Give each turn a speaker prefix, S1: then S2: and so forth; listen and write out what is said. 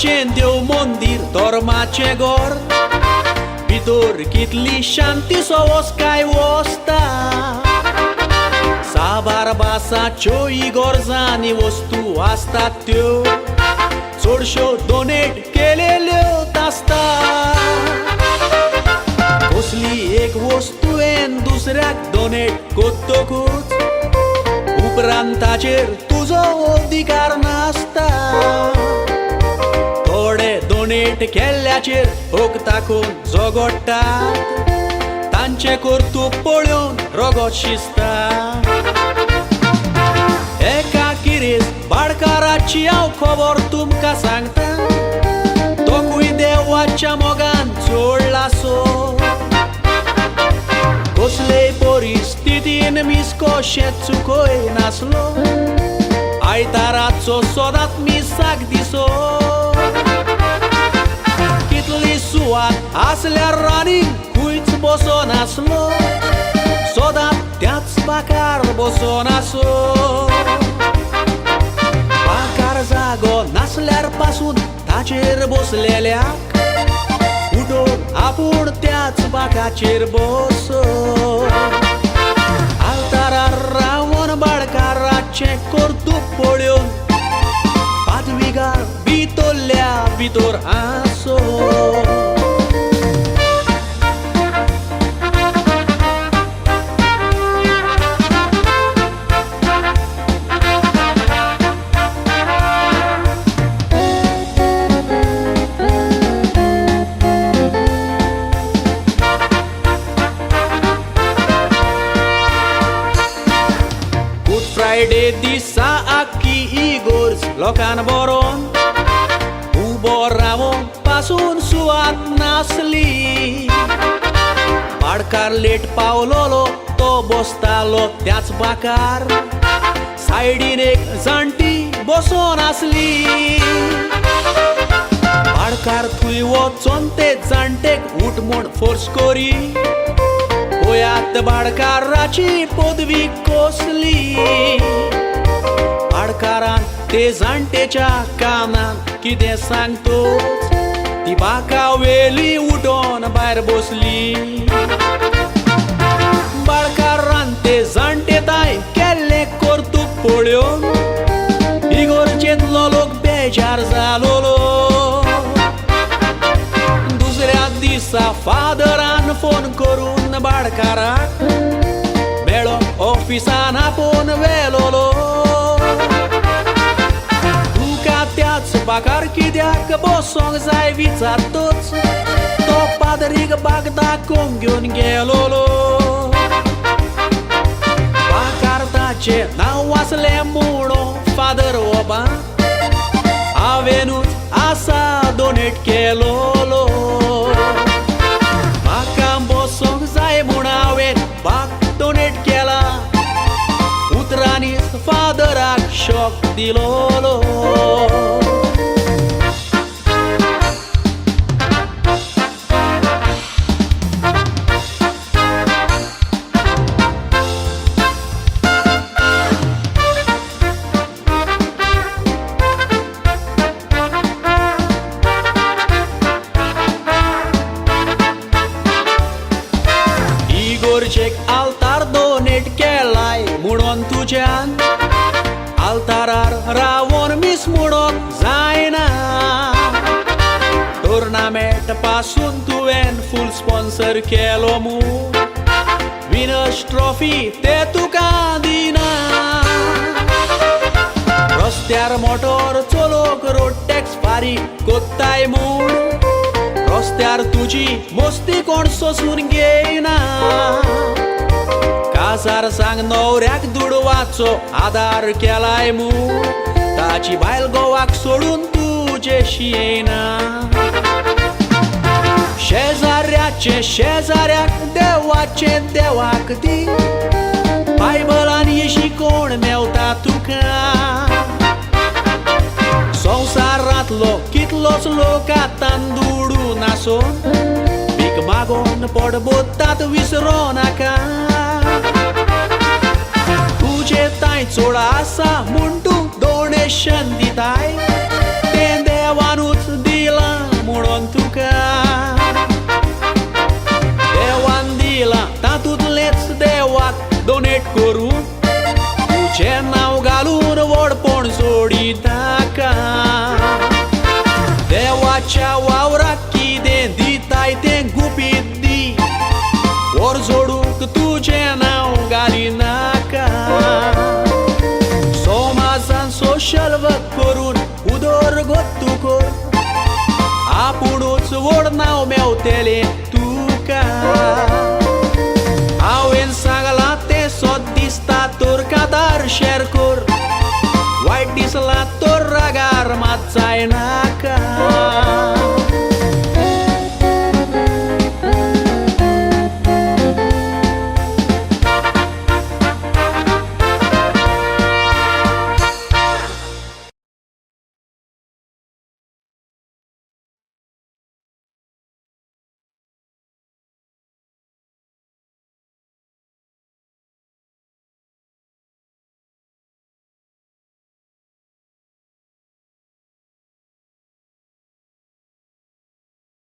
S1: देवाचें देव मंदिर धर्माचें घर भितर कितली शांती सवस काय वसता साबार बासाच्यो इगोर्जांनी वस्तू आसतात त्यो चडश्यो डोनेट केलेल्यो आसता कसली एक वस्तुएन दुसऱ्याक डोनेट कोत्तोकूच उपरांत ताचेर तुजो अधिकार नासता थोडे डोनेट केल्ल्याचेर होक ताकून झगडटात तांचे कर्तूब पळोवन रगत शिजता एका किरेस भाडकाराची हांव खबर तुमकां सांगता तोकूय देवाच्या मोगान जोडला सो कसलेय परिस्थितीन मीस कशें चुकोय नासलो आयताराचो सदांच मिसाक दिसो कितली सुवात आसल्यार रानीक खंयच बसो नासलो सदांच त्याच बाकार बसो नासो बाकार जागो नासल्यार पासून ताचेर बसलेल्याक उठोन आपूण त्याच बाकाचेर बसो आल्तारार रावून भाडकाराचें कर्तूब पळोवन पादविकार भितरल्या भितर आसो फ्रायडे दिसा आख्खी इगोर्ज लोकान बरोवन उबो रावोन पासून सुवात नासली भाडकार लेट पावलोलो तो बसतालो त्याच बाकार सायडीन एक जाणटी बसोन आसली भाडकार थंय वचोन ते जाणटेक उठ म्हूण फोर्स करी पळयात भाडकाराची पदवी कसली भाडकारान ते जाणटेच्या कानान कितें सांगतोच ती बाका वेली उठोन भायर बसली भाडकारान ते जाणटे ताय केल्लें कर्तूब पळोवन इगोर्जेंतलो लोक बेजार जालोलो दुसऱ्या दिसा फादरान फोन करून भाडकाराक मेळोन ऑफिसान आपोवन वेलोलो तुका त्याच बाकार कित्याक बसोंक जाय विचारतोच तो पादरीक बाग दाखोवन घेवन गेलोलो बाकार ताचें नांव वाचलें म्हणो फादर ओबा हांवेनूच आसा डोनेट केलोलो म्हाका बसोंक जाय म्हूण हांवेन बाग डोनेट केला उतरांनीच फादराक शॉक दिलोलो आल्तार डोनेट केलाय म्हणून तुज्यान आल्तारार रावोन मिस म्हणोंक जायना टोर्नामेंट पासून तुवें फूल स्पॉन्सर केलो म्हूण विनर्स ट्रॉफी ते तुका दिना रस्त्यार मोटोर चलोवंक रोड टॅक्स फारीक कोत्ताय म्हूण रस्त्यार तुजी मस्ती कोण सोसून घेयना काजार सांग न्हवऱ्याक दुडवाचो आदार केलाय म्हूण ताची बायल गोवाक सोडून तुजेशी येना शेजाऱ्याचे शेजाऱ्याक देवाचें देवाक दी बायबलान येशी कोण मेवता तुका संवसारांतलो कितलोच लोक आतां दुडून आसोन भीक मागोन पोट बोत्तात विसरो नाका तुजे ताय चोड आसा म्हूण तूं डोनेशन दिताय तें देवानूच जायते गुपीत दी वर जोडूक तुझें नाव घाली नाका समाजान सोशल वर्क करून उदर गोत्तू कर आपुणूच व्हड नाव मेवतले तुका हांवें सांगलां तें सोद दिसता तर कादार शेअर कर वायट दिसला तर रागार मात जायनाका